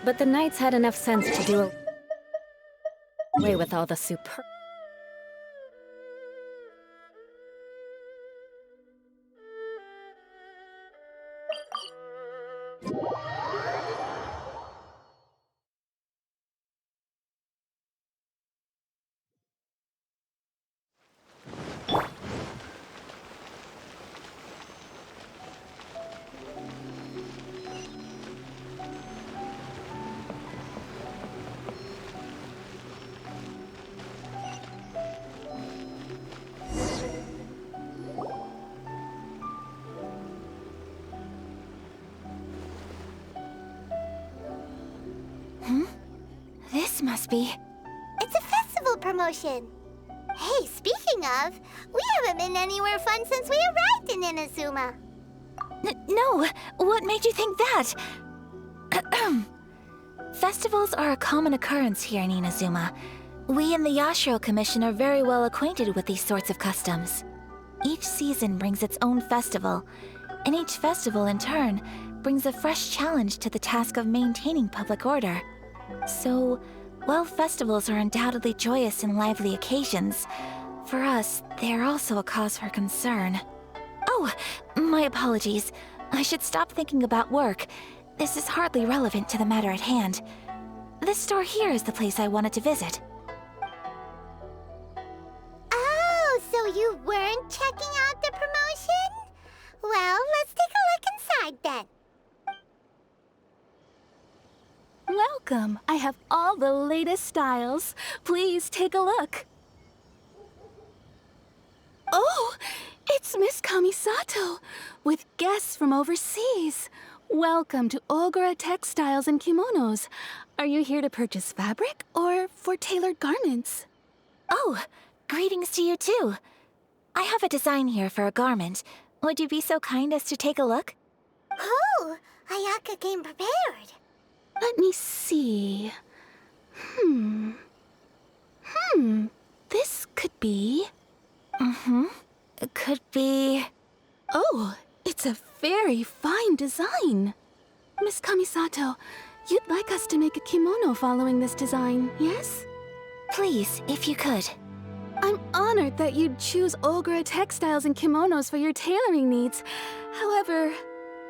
But the knights had enough sense to do away with all the super... This must be... It's a festival promotion. Hey, speaking of, we haven't been anywhere fun since we arrived in Inazuma. No! What made you think that? Festivals are a common occurrence here in Inazuma. We in the Yashiro Commission are very well acquainted with these sorts of customs. Each season brings its own festival, and each festival, in turn, brings a fresh challenge to the task of maintaining public order. So, while festivals are undoubtedly joyous and lively occasions, for us, they are also a cause for concern. Oh, my apologies. I should stop thinking about work. This is hardly relevant to the matter at hand. This store here is the place I wanted to visit. Oh, so you weren't checking out the promotion? Well, let's take a look inside then. Welcome! I have all the latest styles. Please take a look. Oh, it's Miss Kamisato, with guests from overseas. Welcome to Ogura Textiles and Kimonos. Are you here to purchase fabric or for tailored garments? Oh, greetings to you too. I have a design here for a garment. Would you be so kind as to take a look? Oh, Ayaka came prepared. Let me see. This could be... It could be... Oh, it's a very fine design. Miss Kamisato, you'd like us to make a kimono following this design, yes? Please, if you could. I'm honored that you'd choose Ogura Textiles and Kimonos for your tailoring needs. However,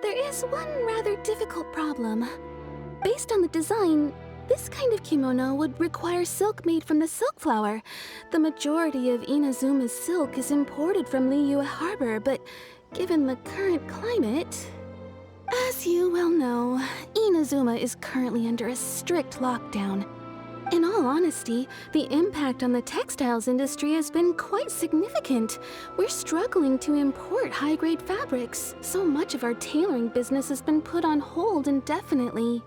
there is one rather difficult problem. Based on the design, this kind of kimono would require silk made from the silk flower. The majority of Inazuma's silk is imported from Liyue Harbor, but given the current climate... As you well know, Inazuma is currently under a strict lockdown. In all honesty, the impact on the textiles industry has been quite significant. We're struggling to import high-grade fabrics. So much of our tailoring business has been put on hold indefinitely.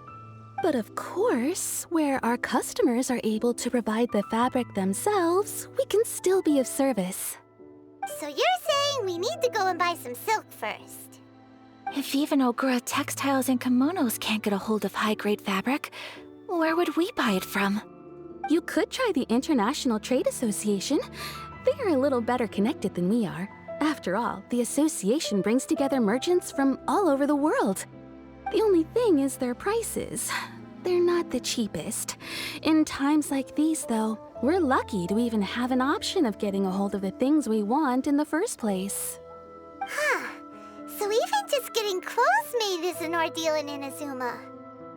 But of course, where our customers are able to provide the fabric themselves, we can still be of service. So you're saying we need to go and buy some silk first? If even Ogura Textiles and Kimonos can't get a hold of high-grade fabric, where would we buy it from? You could try the International Trade Association. They are a little better connected than we are. After all, the association brings together merchants from all over the world. The only thing is their prices. They're not the cheapest. In times like these, though, we're lucky to even have an option of getting a hold of the things we want in the first place. Huh. So even just getting clothes made is an ordeal in Inazuma.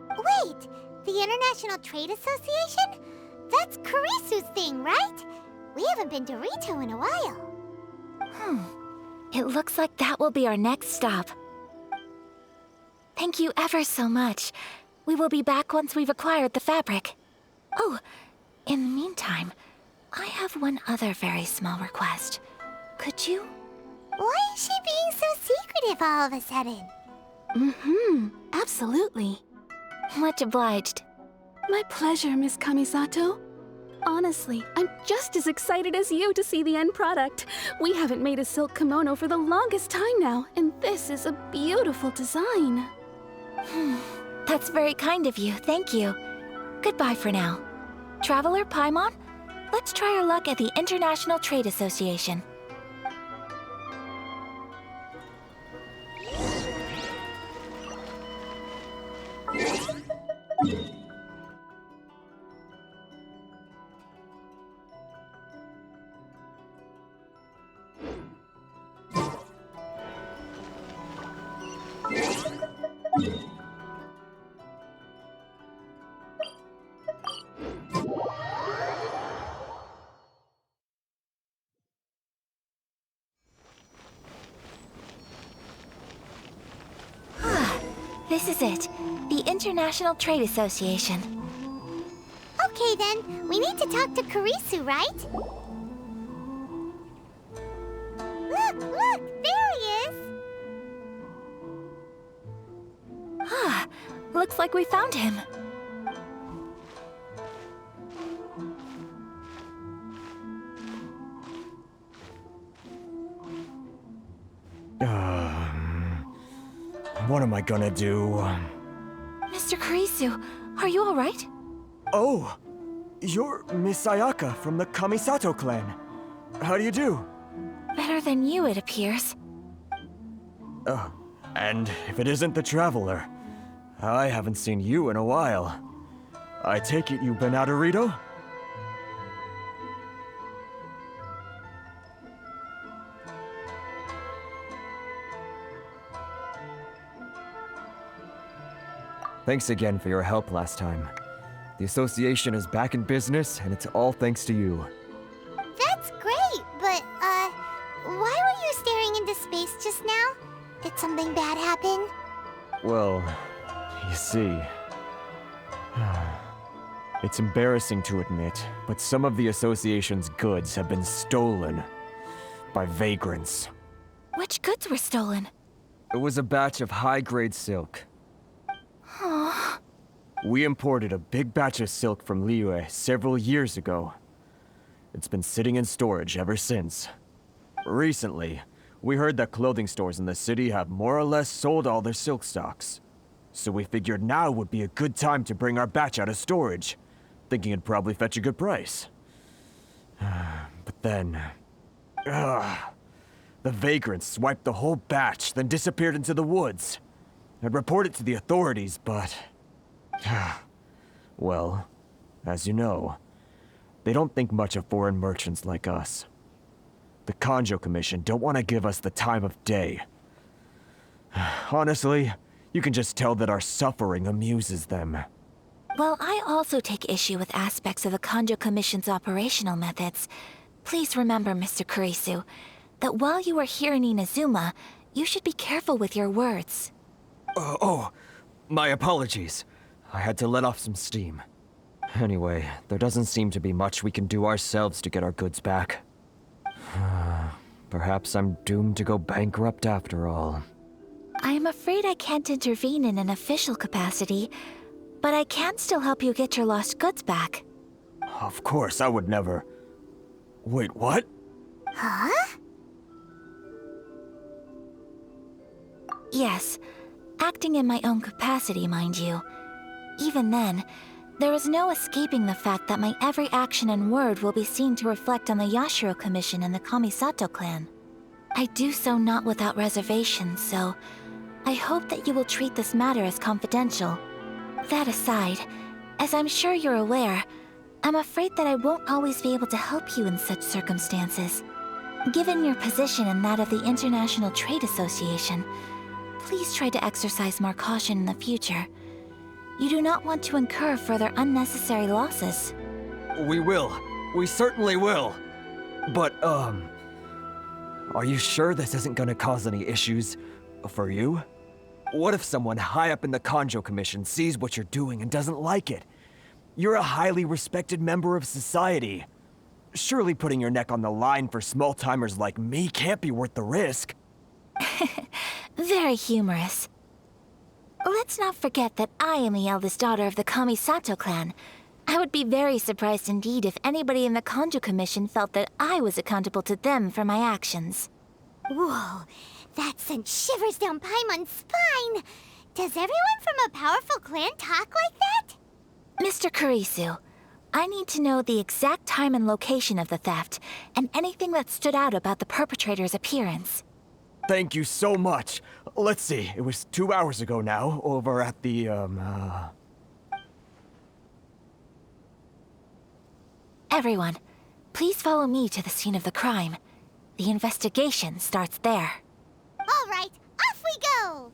Wait, the International Trade Association? That's Kurisu's thing, right? We haven't been to Rito in a while. It looks like that will be our next stop. Thank you ever so much. We will be back once we've acquired the fabric. Oh, in the meantime, I have one other very small request. Could you? Why is she being so secretive all of a sudden? Absolutely. Much obliged. My pleasure, Miss Kamisato. Honestly, I'm just as excited as you to see the end product. We haven't made a silk kimono for the longest time now, and this is a beautiful design. That's very kind of you, thank you. Goodbye for now. Traveler Paimon, let's try our luck at the International Trade Association. This is it. The International Trade Association. Okay then, we need to talk to Kurisu, right? Look, there he is! Ah, looks like we found him. What am I gonna do? Mr. Kurisu, are you alright? Oh, you're Miss Sayaka from the Chisato clan. How do you do? Better than you, it appears. And if it isn't the Traveler, I haven't seen you in a while. I take it you've been out of Rito? Thanks again for your help last time. The association is back in business, and it's all thanks to you. That's great, but, why were you staring into space just now? Did something bad happen? Well, you see... It's embarrassing to admit, but some of the association's goods have been stolen by vagrants. Which goods were stolen? It was a batch of high-grade silk. We imported a big batch of silk from Liyue several years ago. It's been sitting in storage ever since. Recently, we heard that clothing stores in the city have more or less sold all their silk stocks. So we figured now would be a good time to bring our batch out of storage, thinking it'd probably fetch a good price. But then... the vagrants swiped the whole batch, then disappeared into the woods. I'd report it to the authorities, but... well, as you know, they don't think much of foreign merchants like us. The Kanjo Commission don't want to give us the time of day. Honestly, you can just tell that our suffering amuses them. Well, I also take issue with aspects of the Kanjo Commission's operational methods. Please remember, Mr. Kurisu, that while you are here in Inazuma, you should be careful with your words. My apologies. I had to let off some steam. Anyway, there doesn't seem to be much we can do ourselves to get our goods back. Perhaps I'm doomed to go bankrupt after all. I am afraid I can't intervene in an official capacity, but I can still help you get your lost goods back. Of course, I would never... Wait, what? Huh? Yes, acting in my own capacity, mind you. Even then, there is no escaping the fact that my every action and word will be seen to reflect on the Yashiro Commission and the Chisato clan. I do so not without reservations, so I hope that you will treat this matter as confidential. That aside, as I'm sure you're aware, I'm afraid that I won't always be able to help you in such circumstances. Given your position and that of the International Trade Association, please try to exercise more caution in the future. You do not want to incur further unnecessary losses. We will. We certainly will. But, are you sure this isn't gonna cause any issues for you? What if someone high up in the Kanjo Commission sees what you're doing and doesn't like it? You're a highly respected member of society. Surely putting your neck on the line for small-timers like me can't be worth the risk. Very humorous. Let's not forget that I am the eldest daughter of the Chisato clan. I would be very surprised indeed if anybody in the Kanjo Commission felt that I was accountable to them for my actions. Whoa, that sent shivers down Paimon's spine! Does everyone from a powerful clan talk like that? Mr. Kurisu, I need to know the exact time and location of the theft, and anything that stood out about the perpetrator's appearance. Thank you so much. Let's see, it was 2 hours ago now, over at the, Everyone, please follow me to the scene of the crime. The investigation starts there. All right, off we go!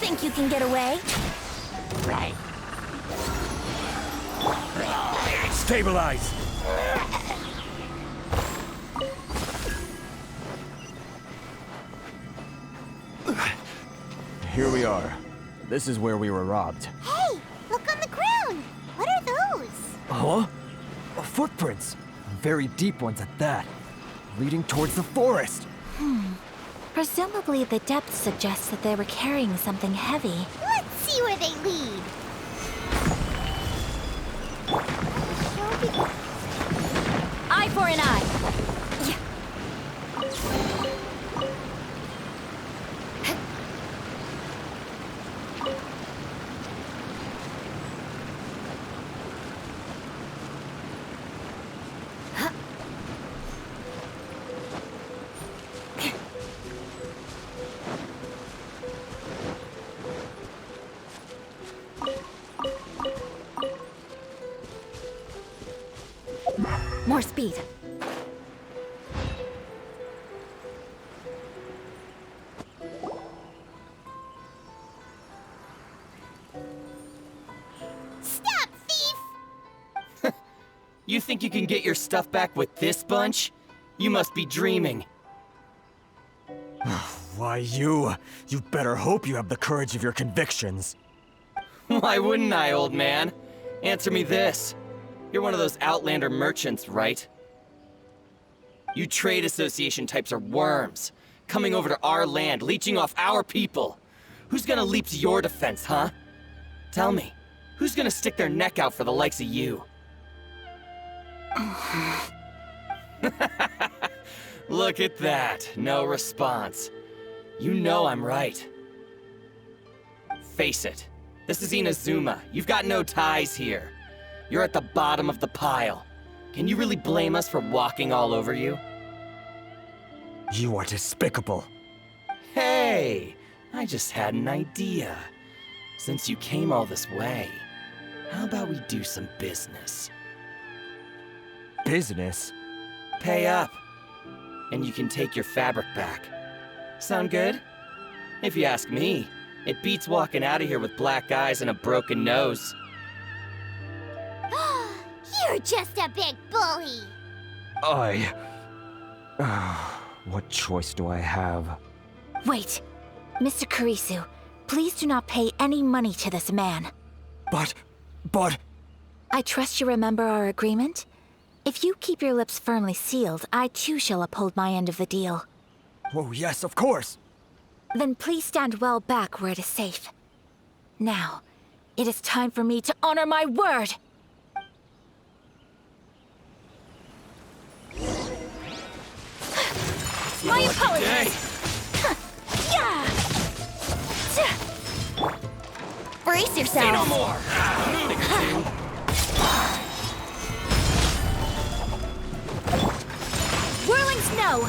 think you can get away? Stabilize! Here we are. This is where we were robbed. Hey, look on the ground. What are those? Huh? Footprints. Very deep ones at that. Leading towards the forest. Presumably the depth suggests that they were carrying something heavy. Let's see where they lead. Eye for an eye. More speed. Stop, thief! You think you can get your stuff back with this bunch? You must be dreaming. Why, you better hope you have the courage of your convictions. Why wouldn't I, old man? Answer me this. You're one of those Outlander merchants, right? You trade association types are worms, coming over to our land, leeching off our people. Who's gonna leap to your defense, huh? Tell me, who's gonna stick their neck out for the likes of you? Look at that, no response. You know I'm right. Face it, this is Inazuma. You've got no ties here. You're at the bottom of the pile. Can you really blame us for walking all over you? You are despicable. Hey, I just had an idea. Since you came all this way, how about we do some business? Business? Pay up, and you can take your fabric back. Sound good? If you ask me, it beats walking out of here with black eyes and a broken nose. You're just a big bully. What choice do I have? Wait. Mr. Kurisu, please do not pay any money to this man. But... I trust you remember our agreement? If you keep your lips firmly sealed, I too shall uphold my end of the deal. Oh, yes, of course. Then please stand well back where it is safe. Now, it is time for me to honor my word! My apologies! Yeah! Brace Say no yourself. more! Whirling snow!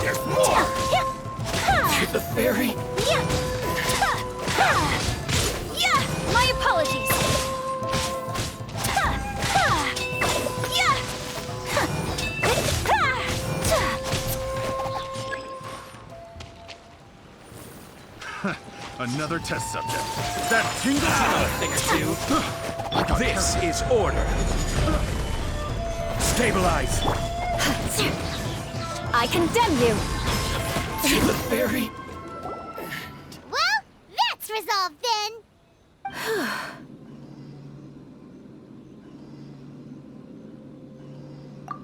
There's more! To the fairy? My apologies! Another test subject. That tingles A thing or two. This is order. Stabilize. I condemn you. To the fairy? Well, that's resolved then.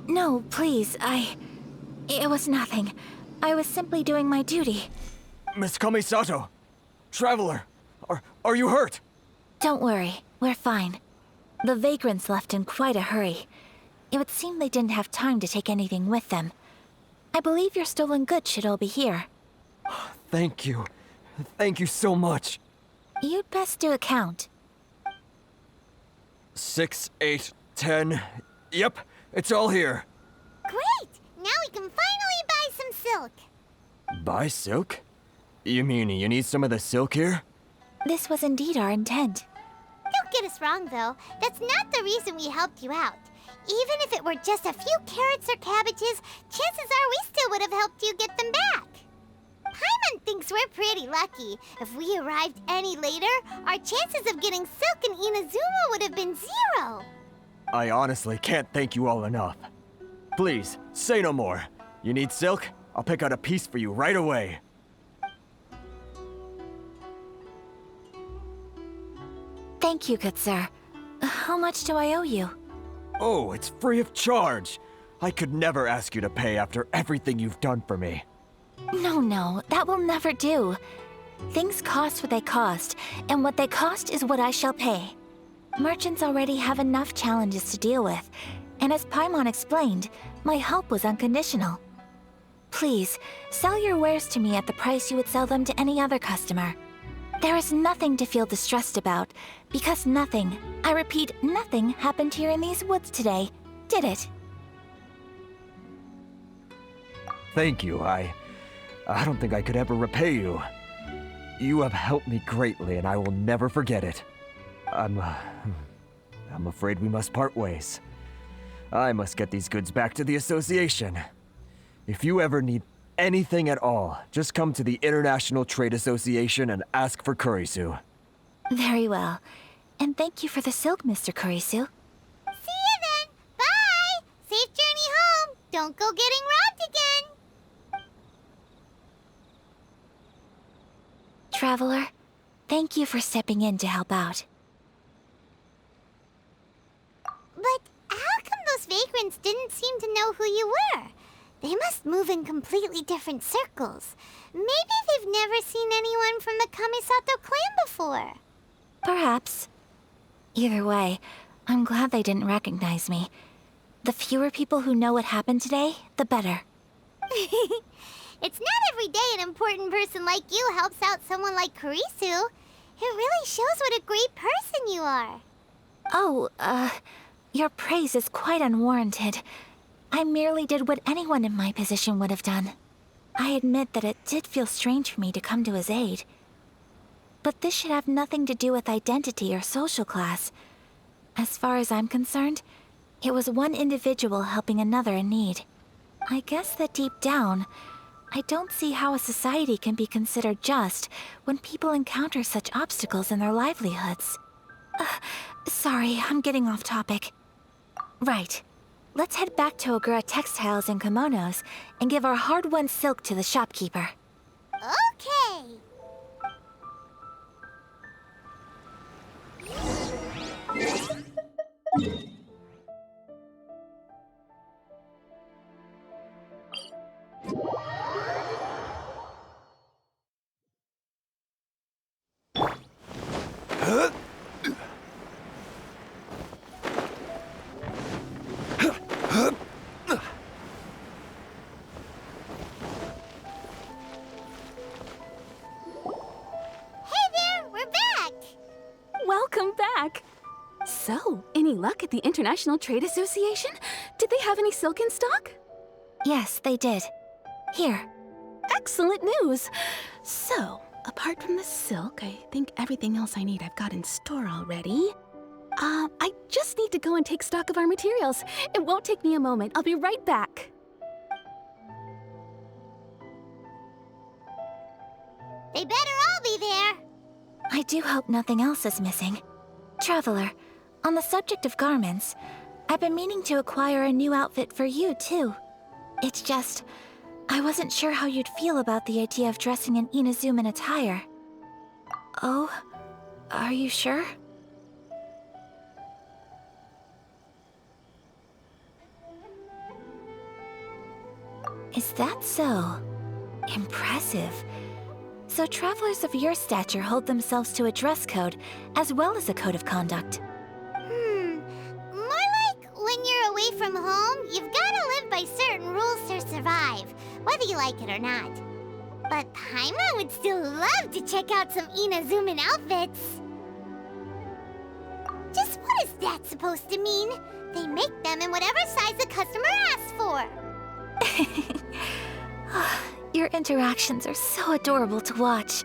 No, please, It was nothing. I was simply doing my duty. Miss Chisato, traveler, are you hurt? Don't worry, we're fine. The vagrants left in quite a hurry. It would seem they didn't have time to take anything with them. I believe your stolen goods should all be here. Thank you. Thank you so much. You'd best do a count. 6, 8, 10. Yep, it's all here. Great! Now we can finally buy some silk. Buy silk? You mean you need some of the silk here? This was indeed our intent. Don't get us wrong, though. That's not the reason we helped you out. Even if it were just a few carrots or cabbages, chances are we still would have helped you get them back. Paimon thinks thinks we're pretty lucky. If we arrived any later, our chances of getting silk in Inazuma would have been 0. I honestly can't thank you all enough. Please, say no more. You need silk? I'll pick out a piece for you right away. Thank you, good sir. How much do I owe you? Oh, it's free of charge. I could never ask you to pay after everything you've done for me. No, that will never do. Things cost what they cost, and what they cost is what I shall pay. Merchants already have enough challenges to deal with, and as Paimon explained, my help was unconditional. Please, sell your wares to me at the price you would sell them to any other customer. There is nothing to feel distressed about, because nothing, I repeat, nothing happened here in these woods today, did it? Thank you. I don't think I could ever repay you. You have helped me greatly, and I will never forget it. I'm afraid we must part ways. I must get these goods back to the association. If you ever need anything at all, just come to the International Trade Association and ask for Kurisu. Very well. And thank you for the silk, Mr. Kurisu. See you then. Bye. Safe journey home. Don't go getting robbed again. Traveler, thank you for stepping in to help out. But how come those vagrants didn't seem to know who you were? They must move in completely different circles. Maybe they've never seen anyone from the Chisato clan before. Perhaps. Either way, I'm glad they didn't recognize me. The fewer people who know what happened today, the better. It's not every day an important person like you helps out someone like Kurisu. It really shows what a great person you are. Oh, your praise is quite unwarranted. I merely did what anyone in my position would have done. I admit that it did feel strange for me to come to his aid. But this should have nothing to do with identity or social class. As far as I'm concerned, it was one individual helping another in need. I guess that deep down, I don't see how a society can be considered just when people encounter such obstacles in their livelihoods. Sorry, I'm getting off topic. Right. Let's head back to Ogura Textiles and Kimonos and give our hard-won silk to the shopkeeper. Okay. Welcome back! So, any luck at the International Trade Association? Did they have any silk in stock? Yes, they did. Here. Excellent news! So, apart from the silk, I think everything else I need I've got in store already. I just need to go and take stock of our materials. It won't take me a moment. I'll be right back. They better all be there. I do hope nothing else is missing. Traveler, on the subject of garments, I've been meaning to acquire a new outfit for you, too. It's just, I wasn't sure how you'd feel about the idea of dressing in Inazuman attire. Oh, are you sure? Is that so? Impressive. So travelers of your stature hold themselves to a dress code, as well as a code of conduct. More like when you're away from home, you've gotta live by certain rules to survive, whether you like it or not. But Paimon would still love to check out some Inazuman outfits. Just what is that supposed to mean? They make them in whatever size the customer asks for. Your interactions are so adorable to watch.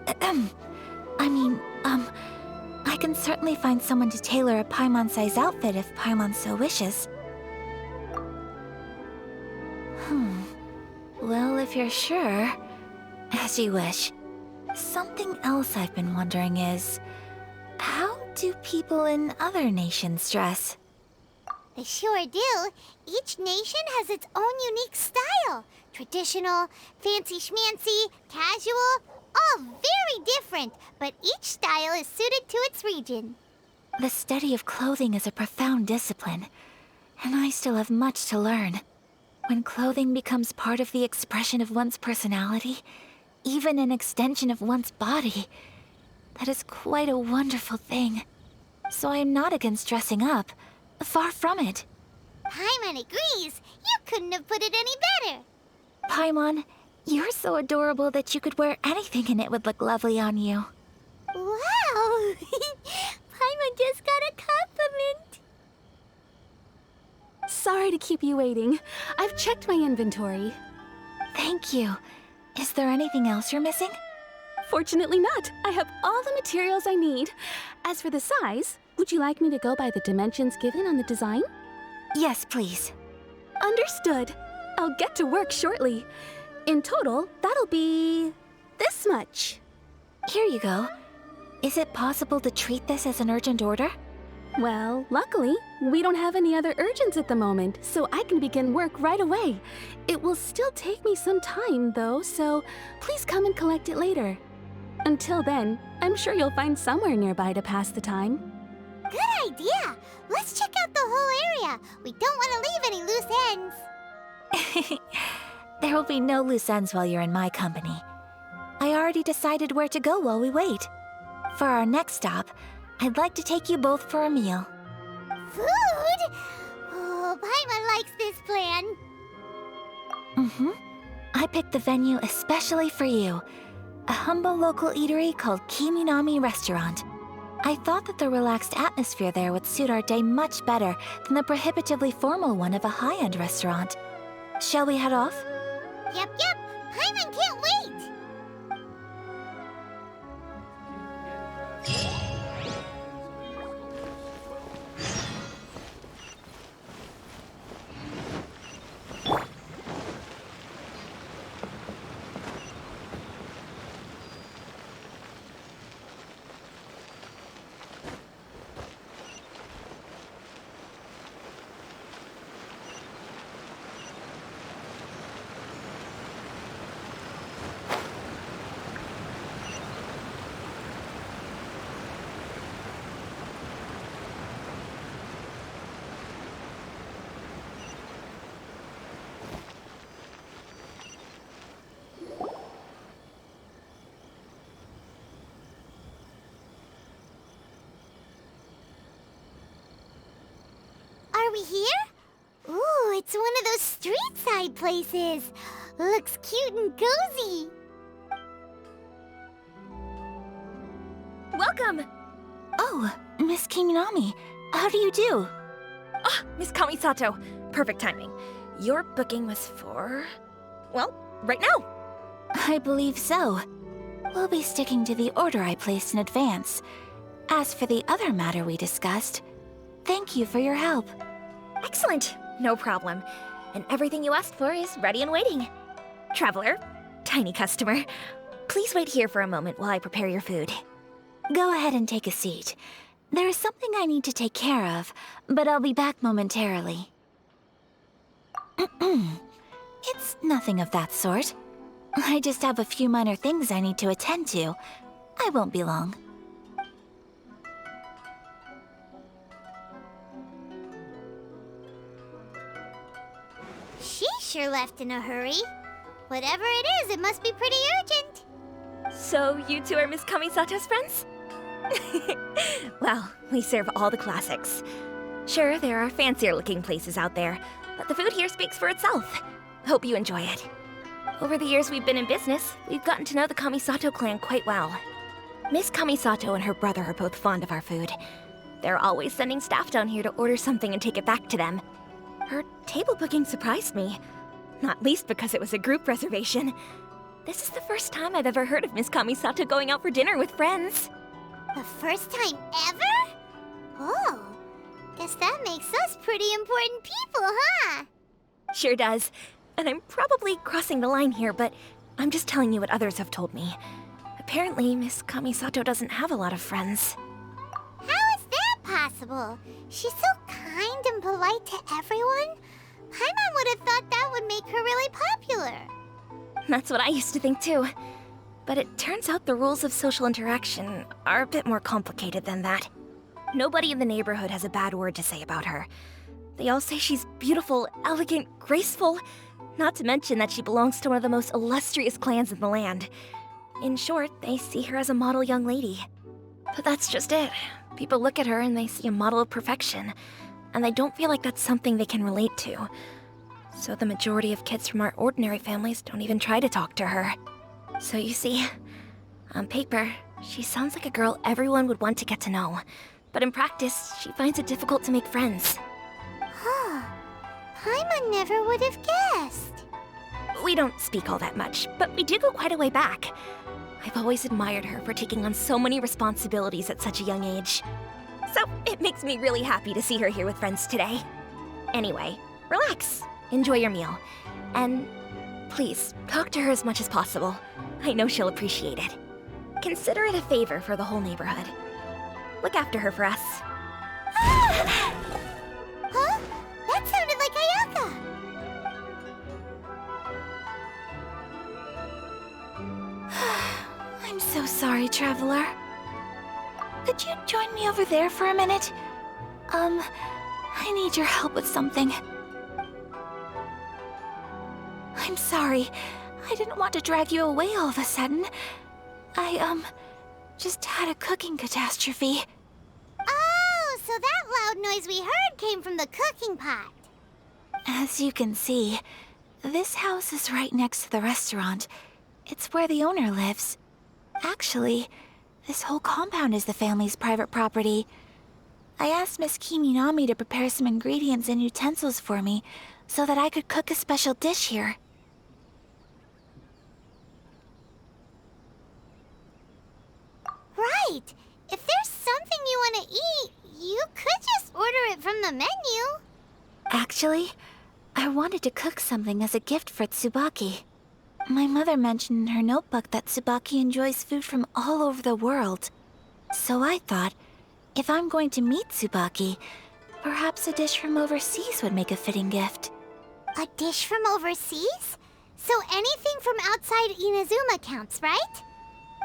I can certainly find someone to tailor a Paimon-size outfit if Paimon so wishes. Well, if you're sure... As you wish. Something else I've been wondering is, how do people in other nations dress? They sure do. Each nation has its own unique style. Traditional, fancy schmancy, casual, all very different, but each style is suited to its region. The study of clothing is a profound discipline, and I still have much to learn. When clothing becomes part of the expression of one's personality, even an extension of one's body, that is quite a wonderful thing. So I am not against dressing up. Far from it. Paimon agrees. You couldn't have put it any better. Paimon, you're so adorable that you could wear anything and it would look lovely on you. Wow! Paimon just got a compliment. Sorry to keep you waiting. I've checked my inventory. Thank you. Is there anything else you're missing? Fortunately not. I have all the materials I need. As for the size, would you like me to go by the dimensions given on the design? Yes, please. Understood. I'll get to work shortly. In total, that'll be this much. Here you go. Is it possible to treat this as an urgent order? Well, luckily, we don't have any other urgents at the moment, so I can begin work right away. It will still take me some time, though, so please come and collect it later. Until then, I'm sure you'll find somewhere nearby to pass the time. Good idea. Let's check out the whole area. We don't want to leave any loose ends. There will be no loose ends while you're in my company. I already decided where to go while we wait. For our next stop, I'd like to take you both for a meal. Food? Oh, Paimon likes this plan. I picked the venue especially for you. A humble local eatery called Kiminami Restaurant. I thought that the relaxed atmosphere there would suit our day much better than the prohibitively formal one of a high-end restaurant. Shall we head off? Yep. Paimon can't wait. Are we here? Ooh, it's one of those street-side places. Looks cute and cozy. Welcome! Oh, Miss Kiminami, how do you do? Ah, Miss Kamisato. Perfect timing. Your booking was for... well, right now. I believe so. We'll be sticking to the order I placed in advance. As for the other matter we discussed, thank you for your help. Excellent. No problem. And everything you asked for is ready and waiting. Traveler, tiny customer, please wait here for a moment while I prepare your food. Go ahead and take a seat. There is something I need to take care of, but I'll be back momentarily. It's nothing of that sort. I just have a few minor things I need to attend to. I won't be long. She sure left in a hurry. Whatever it is, it must be pretty urgent. So you two are Miss Kamisato's friends? Well, we serve all the classics. Sure, there are fancier looking places out there, but the food here speaks for itself. Hope you enjoy it. Over the years we've been in business, we've gotten to know the Kamisato clan quite well. Miss Kamisato and her brother are both fond of our food. They're always sending staff down here to order something and take it back to them. Her table booking surprised me, not least because it was a group reservation. This is the first time I've ever heard of Miss Kamisato going out for dinner with friends. The first time ever? Oh, guess that makes us pretty important people, huh? Sure does. And I'm probably crossing the line here, but I'm just telling you what others have told me. Apparently, Miss Kamisato doesn't have a lot of friends. How is that possible? She's so kind and polite to everyone. Paimon would have thought that would make her really popular. That's what I used to think too. But it turns out the rules of social interaction are a bit more complicated than that. Nobody in the neighborhood has a bad word to say about her. They all say she's beautiful, elegant, graceful, not to mention that she belongs to one of the most illustrious clans in the land. In short, they see her as a model young lady. But that's just it. People look at her and they see a model of perfection, and they don't feel like that's something they can relate to. So the majority of kids from our ordinary families don't even try to talk to her. So you see, on paper, she sounds like a girl everyone would want to get to know. But in practice, she finds it difficult to make friends. Huh. Paimon never would have guessed. We don't speak all that much, but we do go quite a way back. I've always admired her for taking on so many responsibilities at such a young age. So it makes me really happy to see her here with friends today. Anyway, relax, enjoy your meal, and please, talk to her as much as possible. I know she'll appreciate it. Consider it a favor for the whole neighborhood. Look after her for us. Huh? That sounded like Ayaka. I'm so sorry, Traveler. Could you join me over there for a minute? I need your help with something. I'm sorry. I didn't want to drag you away all of a sudden. I, just had a cooking catastrophe. Oh, so that loud noise we heard came from the cooking pot. As you can see, this house is right next to the restaurant. It's where the owner lives. Actually, this whole compound is the family's private property. I asked Miss Kiminami to prepare some ingredients and utensils for me so that I could cook a special dish here. Right. If there's something you want to eat, you could just order it from the menu. Actually, I wanted to cook something as a gift for Tsubaki. My mother mentioned in her notebook that Tsubaki enjoys food from all over the world. So I thought, if I'm going to meet Tsubaki, perhaps a dish from overseas would make a fitting gift. A dish from overseas? So anything from outside Inazuma counts, right?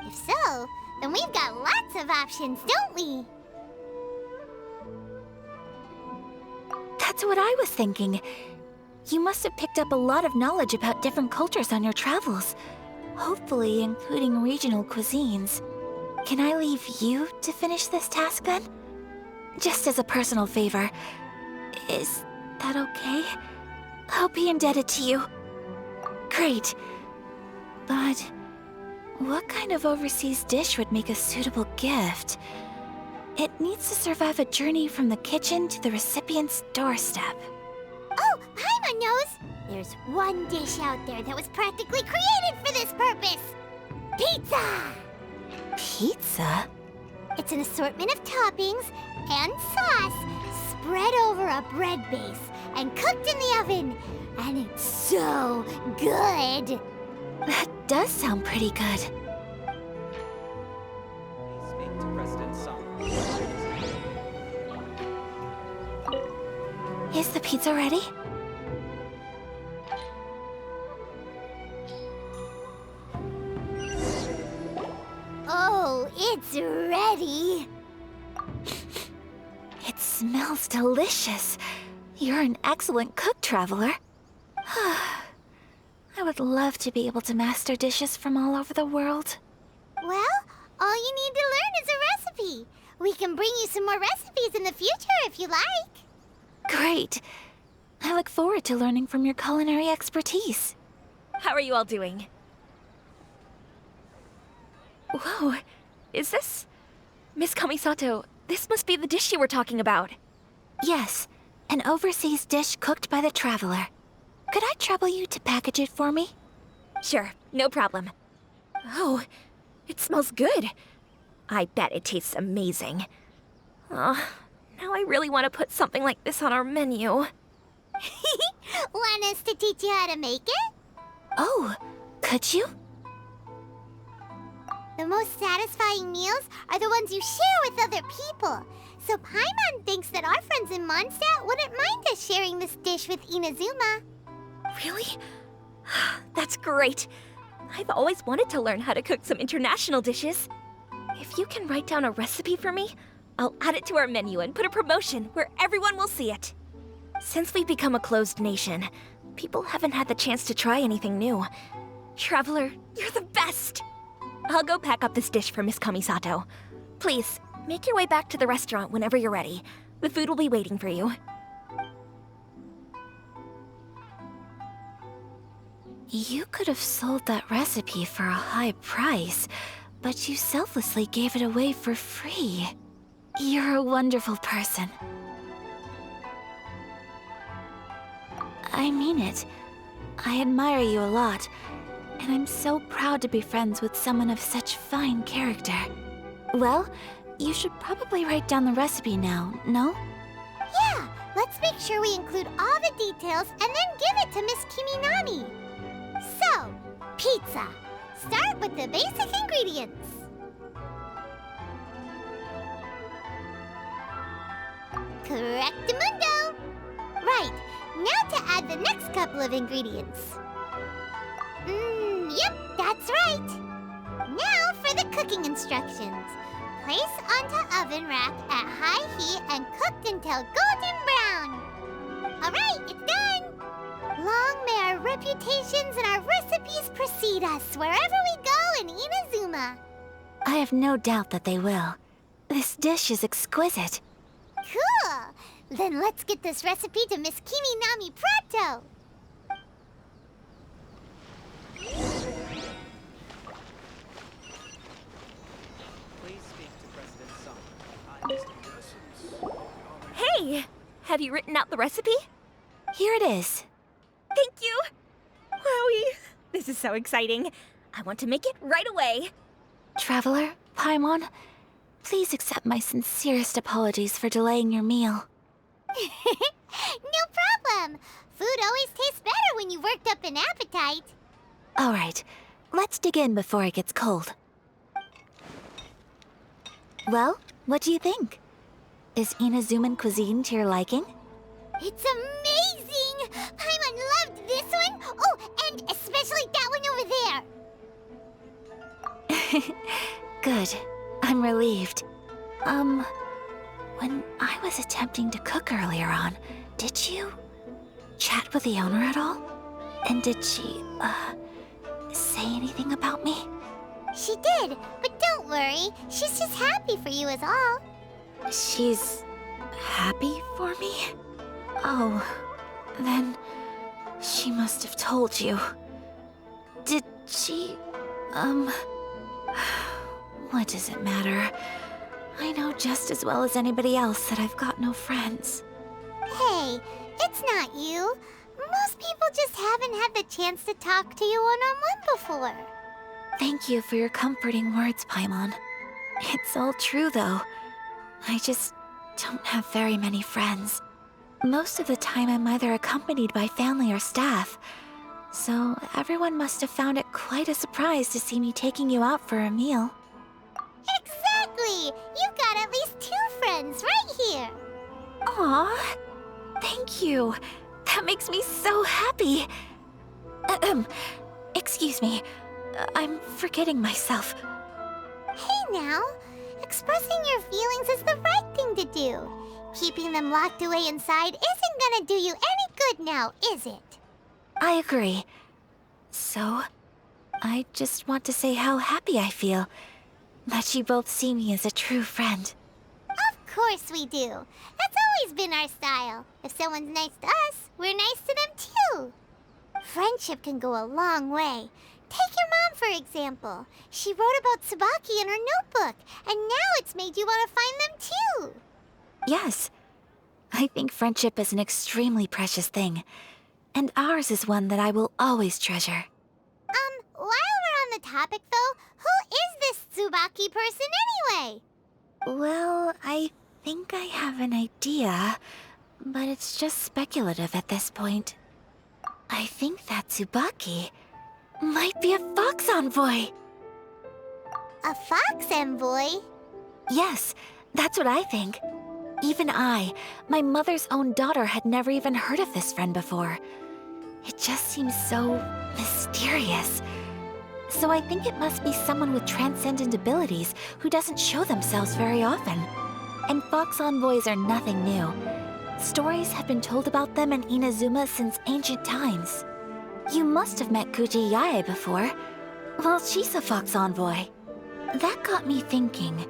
If so, then we've got lots of options, don't we? That's what I was thinking. You must have picked up a lot of knowledge about different cultures on your travels, hopefully including regional cuisines. Can I leave you to finish this task then? Just as a personal favor. Is that okay? I'll be indebted to you. Great. But what kind of overseas dish would make a suitable gift? It needs to survive a journey from the kitchen to the recipient's doorstep. Oh, Paimon knows! There's one dish out there that was practically created for this purpose! Pizza! Pizza? It's an assortment of toppings and sauce spread over a bread base and cooked in the oven. And it's so good! That does sound pretty good. Speak to President Song. Is the pizza ready? Oh, it's ready! It smells delicious. You're an excellent cook, Traveler. I would love to be able to master dishes from all over the world. Well, all you need to learn is a recipe. We can bring you some more recipes in the future if you like. Great. I look forward to learning from your culinary expertise. How are you all doing? Whoa, is this... Miss Kamisato, this must be the dish you were talking about. Yes, an overseas dish cooked by the Traveler. Could I trouble you to package it for me? Sure, no problem. Oh, it smells good. I bet it tastes amazing. Now I really want to put something like this on our menu. Want us to teach you how to make it? Oh, could you? The most satisfying meals are the ones you share with other people. So Paimon thinks that our friends in Mondstadt wouldn't mind us sharing this dish with Inazuma. Really? That's great. I've always wanted to learn how to cook some international dishes. If you can write down a recipe for me, I'll add it to our menu and put a promotion where everyone will see it. Since we've become a closed nation, people haven't had the chance to try anything new. Traveler, you're the best! I'll go pack up this dish for Miss Kamisato. Please, make your way back to the restaurant whenever you're ready. The food will be waiting for you. You could have sold that recipe for a high price, but you selflessly gave it away for free. You're a wonderful person. I mean it. I admire you a lot, and I'm so proud to be friends with someone of such fine character. Well, you should probably write down the recipe now, no? Yeah, let's make sure we include all the details and then give it to Miss Kiminami. So, pizza. Start with the basic ingredients. Correctamundo! Right, now to add the next couple of ingredients. Yep, that's right. Now for the cooking instructions. Place onto oven rack at high heat and cooked until golden brown. Alright, it's done! Long may our reputations and our recipes precede us wherever we go in Inazuma. I have no doubt that they will. This dish is exquisite. Cool! Then let's get this recipe to Miss Kiminami pronto! Hey! Have you written out the recipe? Here it is. Thank you! Wowie! This is so exciting. I want to make it right away. Traveler, Paimon, please accept my sincerest apologies for delaying your meal. No problem! Food always tastes better when you've worked up an appetite. All right, let's dig in before it gets cold. Well, what do you think? Is Inazuman cuisine to your liking? It's amazing! Paimon loved this one! Oh, and especially that one over there! Good. I'm relieved. When I was attempting to cook earlier on, did you chat with the owner at all? And did she, say anything about me? She did, but don't worry. She's just happy for you is all. She's happy for me? Oh, then she must have told you. Did she, what does it matter? I know just as well as anybody else that I've got no friends. Hey, it's not you. Most people just haven't had the chance to talk to you one-on-one before. Thank you for your comforting words, Paimon. It's all true, though. I just don't have very many friends. Most of the time, I'm either accompanied by family or staff. So everyone must have found it quite a surprise to see me taking you out for a meal. Exactly! You've got at least 2 friends right here. Aw, thank you. That makes me so happy. Excuse me. I'm forgetting myself. Hey now, expressing your feelings is the right thing to do. Keeping them locked away inside isn't gonna do you any good now, is it? I agree. So, I just want to say how happy I feel that you both see me as a true friend. Of course we do. That's always been our style. If someone's nice to us, we're nice to them too. Friendship can go a long way. Take your mom, for example. She wrote about Tsubaki in her notebook, and now it's made you want to find them too. Yes. I think friendship is an extremely precious thing, and ours is one that I will always treasure. While we're on the topic though, who is this Tsubaki person anyway? Well, I think I have an idea, but it's just speculative at this point. I think that Tsubaki might be a fox envoy. A fox envoy? Yes, that's what I think. Even I, my mother's own daughter, had never even heard of this friend before. It just seems so mysterious. So I think it must be someone with transcendent abilities who doesn't show themselves very often. And fox envoys are nothing new. Stories have been told about them in Inazuma since ancient times. You must have met Kuji Yae before. Well, she's a fox envoy. That got me thinking.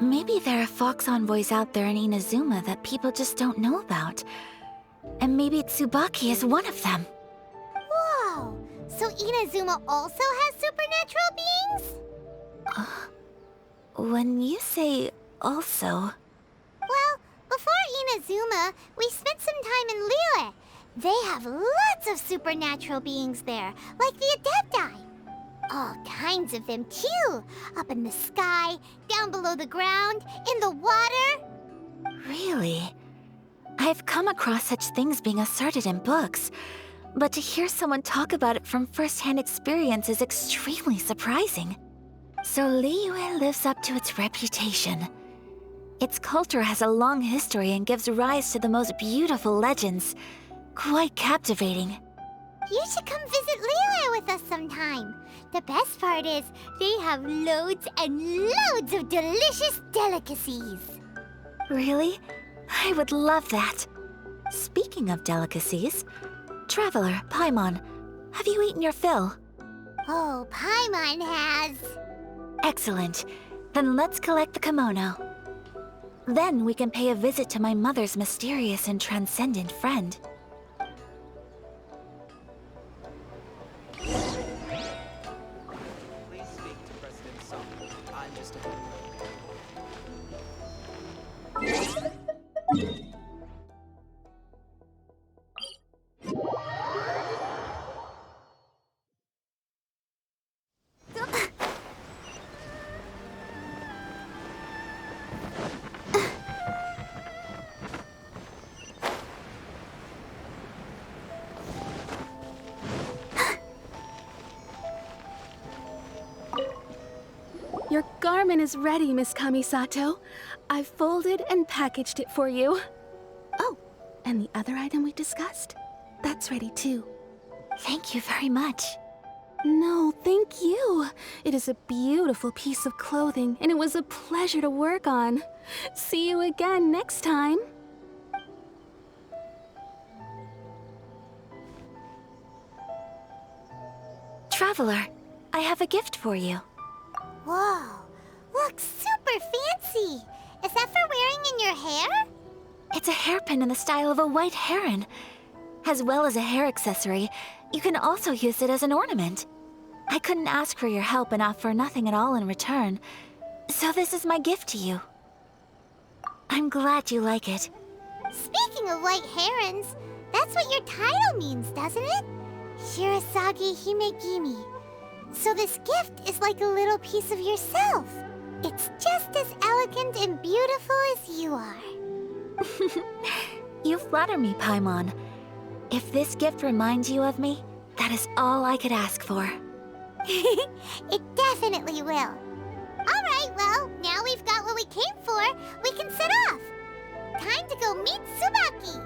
Maybe there are fox envoys out there in Inazuma that people just don't know about. And maybe Tsubaki is one of them. Whoa! So Inazuma also has supernatural beings? When you say also... Well, before Inazuma, we spent some time in Liyue. They have lots of supernatural beings there, like the Adepti. All kinds of them, too. Up in the sky, down below the ground, in the water. Really? I've come across such things being asserted in books, but to hear someone talk about it from first-hand experience is extremely surprising. So Liyue lives up to its reputation. Its culture has a long history and gives rise to the most beautiful legends. Quite captivating. You should come visit Liyue with us sometime. The best part is, they have loads and loads of delicious delicacies. Really? I would love that. Speaking of delicacies, Traveler, Paimon, have you eaten your fill? Oh, Paimon has. Excellent. Then let's collect the kimono. Then we can pay a visit to my mother's mysterious and transcendent friend. Please speak to President Song. I'm just Your garment is ready, Miss Kamisato. I've folded and packaged it for you. Oh, and the other item we discussed? That's ready too. Thank you very much. No, thank you. It is a beautiful piece of clothing, and it was a pleasure to work on. See you again next time. Traveler, I have a gift for you. Whoa, looks super fancy. Is that for wearing in your hair? It's a hairpin in the style of a white heron. As well as a hair accessory, you can also use it as an ornament. I couldn't ask for your help and offer nothing at all in return, so this is my gift to you. I'm glad you like it. Speaking of white herons, that's what your title means, doesn't it? Shirasagi Himegimi. So this gift is like a little piece of yourself. It's just as elegant and beautiful as you are. You flatter me, Paimon. If this gift reminds you of me, that is all I could ask for. It definitely will. Alright, well, now we've got what we came for, we can set off. Time to go meet Tsubaki.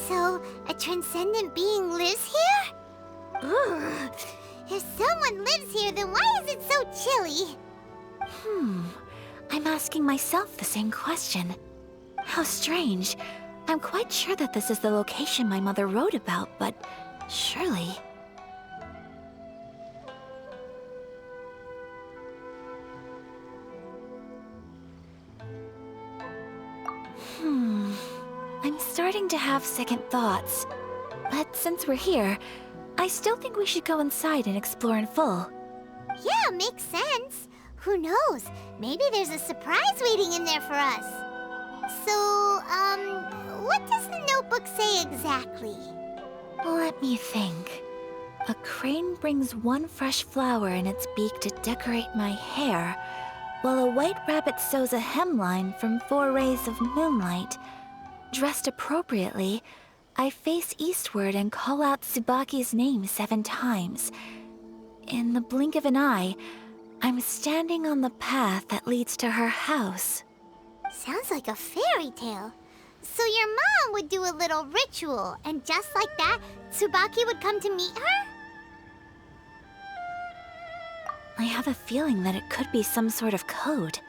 So, a transcendent being lives here? Ugh. If someone lives here, then why is it so chilly? I'm asking myself the same question. How strange. I'm quite sure that this is the location my mother wrote about, but surely... I'm starting to have second thoughts. But since we're here, I still think we should go inside and explore in full. Yeah, makes sense. Who knows? Maybe there's a surprise waiting in there for us. So, what does the notebook say exactly? Let me think. A crane brings one fresh flower in its beak to decorate my hair, while a white rabbit sews a hemline from 4 rays of moonlight. Dressed appropriately, I face eastward and call out Tsubaki's name 7 times. In the blink of an eye, I'm standing on the path that leads to her house. Sounds like a fairy tale. So your mom would do a little ritual, and just like that, Tsubaki would come to meet her? I have a feeling that it could be some sort of code.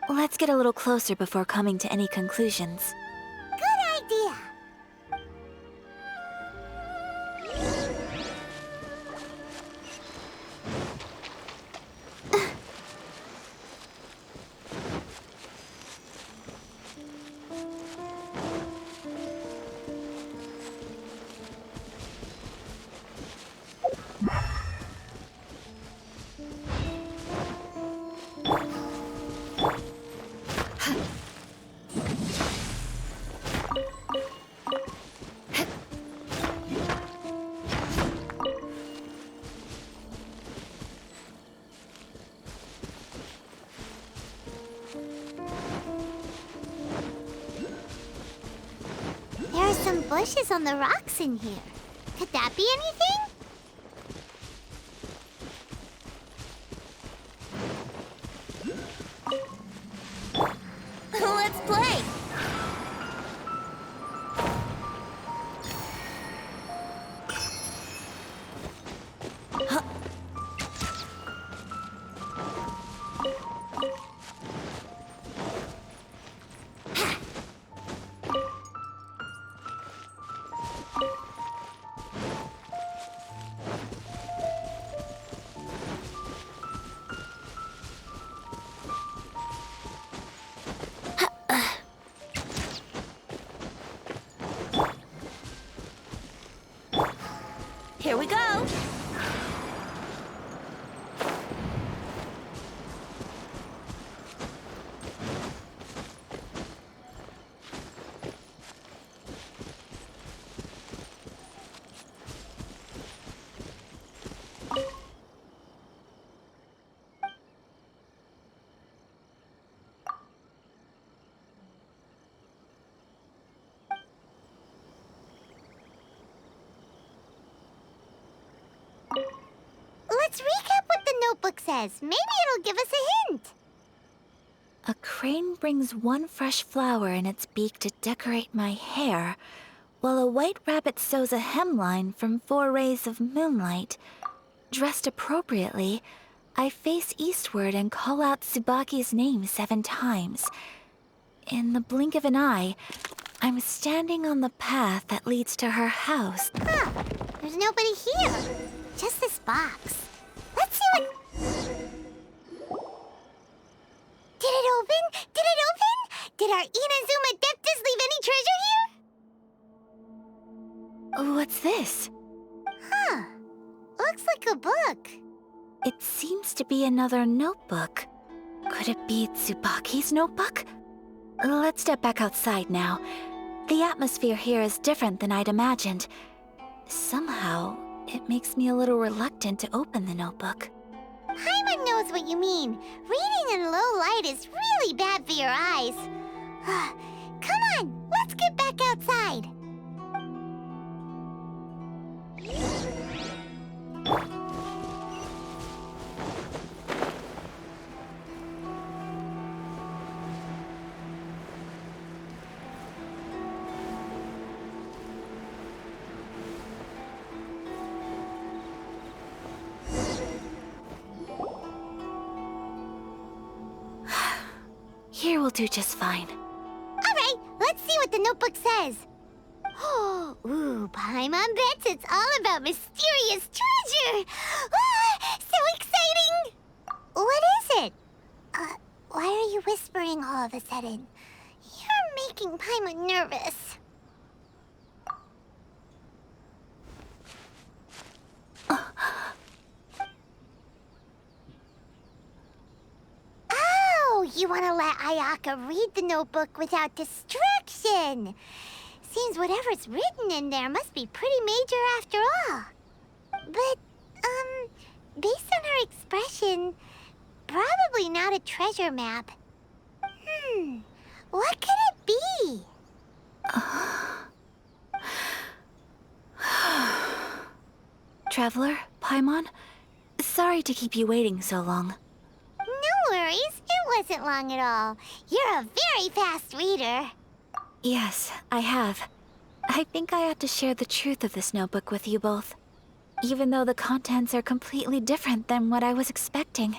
Let's get a little closer before coming to any conclusions. Good idea. There are some bushes on the rocks in here. Could that be anything? Let's play! Here we go! Let's recap what the notebook says. Maybe it'll give us a hint. A crane brings one fresh flower in its beak to decorate my hair, while a white rabbit sews a hemline from 4 rays of moonlight. Dressed appropriately, I face eastward and call out Tsubaki's name 7 times. In the blink of an eye, I'm standing on the path that leads to her house. Huh. There's nobody here. Just this box. Let's see what... Did it open? Did it open? Did our Inazuma Adeptus leave any treasure here? What's this? Huh. Looks like a book. It seems to be another notebook. Could it be Tsubaki's notebook? Let's step back outside now. The atmosphere here is different than I'd imagined. Somehow, it makes me a little reluctant to open the notebook. Paimon knows what you mean. Reading in low light is really bad for your eyes. Come on, let's get back outside. Here will do just fine. All right, let's see what the the notebook says. Ooh, Paimon bets it's all about mysterious treasure! Ah, so exciting! What is it? Why are you whispering all of a sudden? You're making Paimon nervous. Oh, you want to let Ayaka read the notebook without distraction. Seems whatever's written in there must be pretty major after all. But, based on her expression, probably not a treasure map. What could it be? Traveler, Paimon, sorry to keep you waiting so long. No worries, it wasn't long at all. You're a very fast reader. Yes, I have. I think I ought to share the truth of this notebook with you both, even though the contents are completely different than what I was expecting.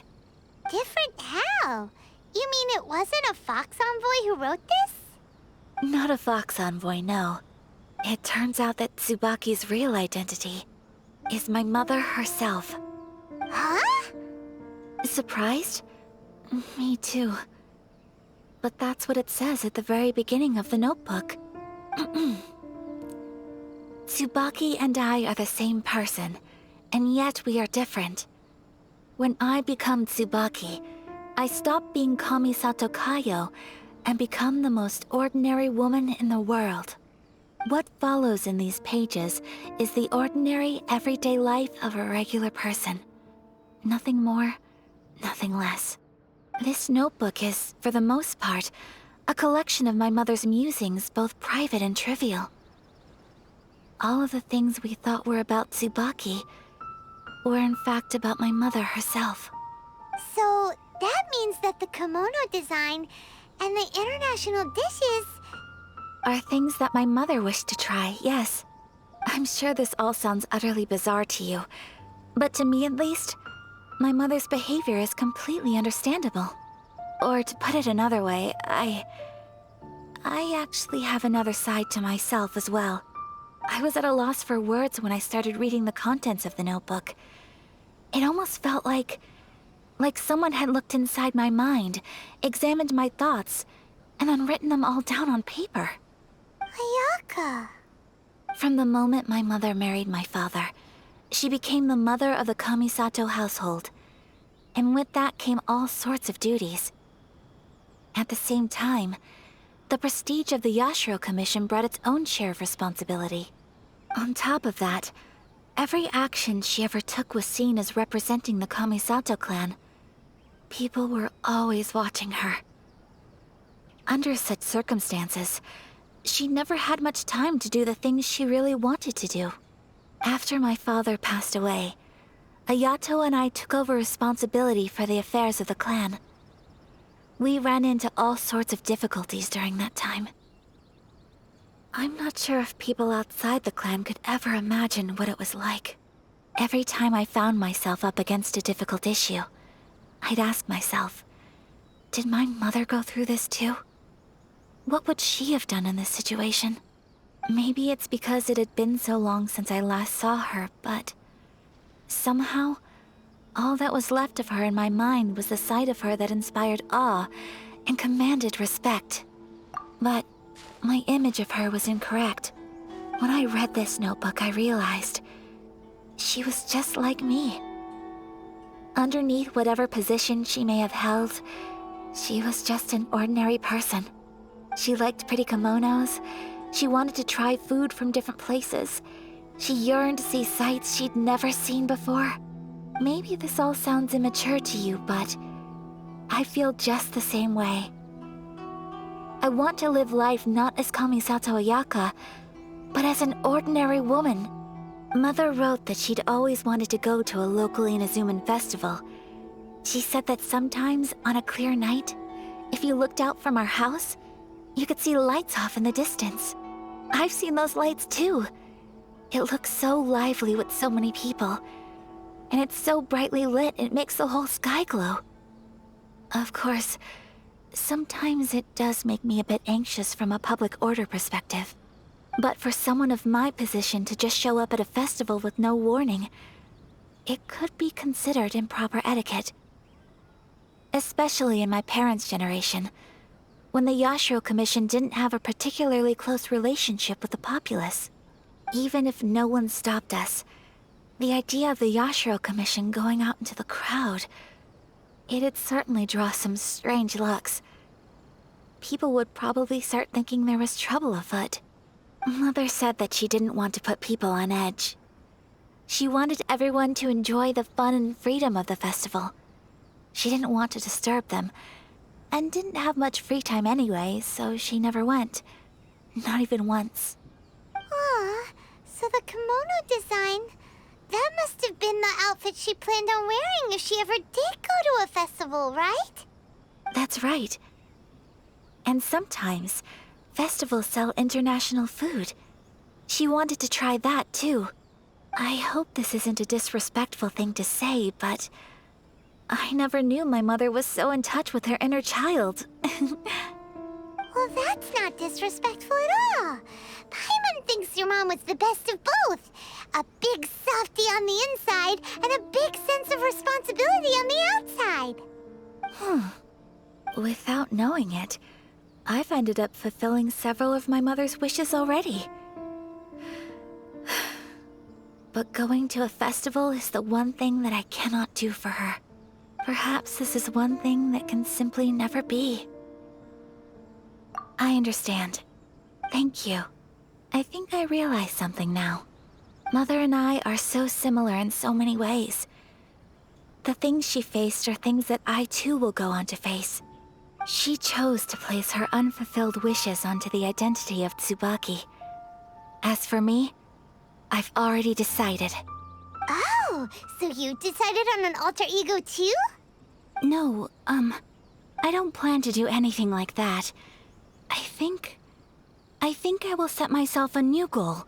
Different how? You mean it wasn't a Fox Envoy who wrote this? Not a Fox Envoy, no. It turns out that Tsubaki's real identity is my mother herself. Huh? Surprised? Me too. But that's what it says at the very beginning of the notebook. Tsubaki and I are the same person, and yet we are different. When I become Tsubaki, I stop being Kamisato Kayo and become the most ordinary woman in the world. What follows in these pages is the ordinary, everyday life of a regular person. Nothing more, nothing less. This notebook is, for the most part, a collection of my mother's musings, both private and trivial. All of the things we thought were about Tsubaki were in fact about my mother herself. So, that means that the kimono design and the international dishes... Are things that my mother wished to try, yes. I'm sure this all sounds utterly bizarre to you, but to me at least, my mother's behavior is completely understandable. Or to put it another way, I actually have another side to myself as well. I was at a loss for words when I started reading the contents of the notebook. It almost felt like someone had looked inside my mind, examined my thoughts, and then written them all down on paper. Ayaka. From the moment my mother married my father, she became the mother of the Kamisato household. And with that came all sorts of duties. At the same time, the prestige of the Yashiro Commission brought its own share of responsibility. On top of that, every action she ever took was seen as representing the Kamisato clan. People were always watching her. Under such circumstances, she never had much time to do the things she really wanted to do. After my father passed away, Ayato and I took over responsibility for the affairs of the clan. We ran into all sorts of difficulties during that time. I'm not sure if people outside the clan could ever imagine what it was like. Every time I found myself up against a difficult issue, I'd ask myself, did my mother go through this too? What would she have done in this situation? Maybe it's because it had been so long since I last saw her, but somehow, all that was left of her in my mind was the sight of her that inspired awe and commanded respect. But my image of her was incorrect. When I read this notebook, I realized she was just like me. Underneath whatever position she may have held, she was just an ordinary person. She liked pretty kimonos. She wanted to try food from different places. She yearned to see sights she'd never seen before. Maybe this all sounds immature to you, but I feel just the same way. I want to live life not as Kamisato Ayaka, but as an ordinary woman. Mother wrote that she'd always wanted to go to a local Inazuman festival. She said that sometimes, on a clear night, if you looked out from our house, you could see lights off in the distance. I've seen those lights too. It looks so lively with so many people. And it's so brightly lit, it makes the whole sky glow. Of course, Sometimes it does make me a bit anxious from a public order perspective. But for someone of my position to just show up at a festival with no warning, it could be considered improper etiquette. Especially in my parents' generation, when the Yashiro Commission didn't have a particularly close relationship with the populace. Even if no one stopped us, the idea of the Yashiro Commission going out into the crowd, it'd certainly draw some strange looks. People would probably start thinking there was trouble afoot. Mother said that she didn't want to put people on edge. She wanted everyone to enjoy the fun and freedom of the festival. She didn't want to disturb them, and didn't have much free time anyway, so she never went. Not even once. Aw, so the kimono design, that must have been the outfit she planned on wearing if she ever did go to a festival, right? That's right. And sometimes, festivals sell international food. She wanted to try that too. I hope this isn't a disrespectful thing to say, but I never knew my mother was so in touch with her inner child. Well, that's not disrespectful at all. Paimon thinks your mom was the best of both. A big softie on the inside and a big sense of responsibility on the outside. Without knowing it, I've ended up fulfilling several of my mother's wishes already. But going to a festival is the one thing that I cannot do for her. Perhaps this is one thing that can simply never be. I understand. Thank you. I think I realize something now. Mother and I are so similar in so many ways. The things she faced are things that I too will go on to face. She chose to place her unfulfilled wishes onto the identity of Tsubaki. As for me, I've already decided. Oh, so you decided on an alter ego too? No, I don't plan to do anything like that. I think I will set myself a new goal.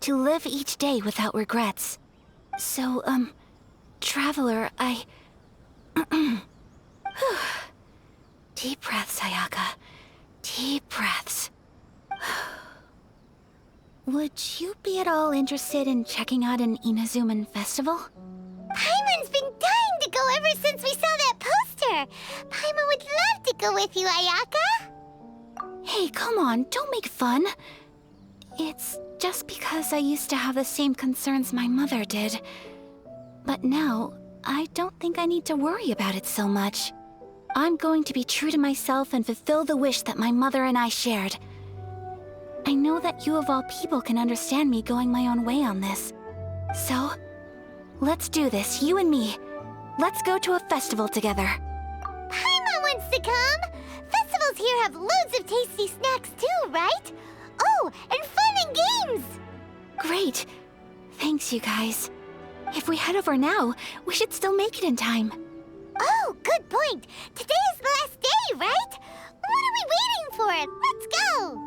To live each day without regrets. So, Traveler, Deep breaths, Sayaka. Deep breaths. Would you be at all interested in checking out an Inazuman festival? Paimon's been dying to go ever since we saw that poster. Paimon would love to go with you, Ayaka. Hey, come on, don't make fun. It's just because I used to have the same concerns my mother did. But now, I don't think I need to worry about it so much. I'm going to be true to myself and fulfill the wish that my mother and I shared. I know that you of all people can understand me going my own way on this. So, let's do this, you and me. Let's go to a festival together. Paimon wants to come. Festivals here have loads of tasty snacks too, right? Oh, and fun and games! Great. Thanks, you guys. If we head over now, we should still make it in time. Oh, good point. Today is the last day, right? What are we waiting for? Let's go!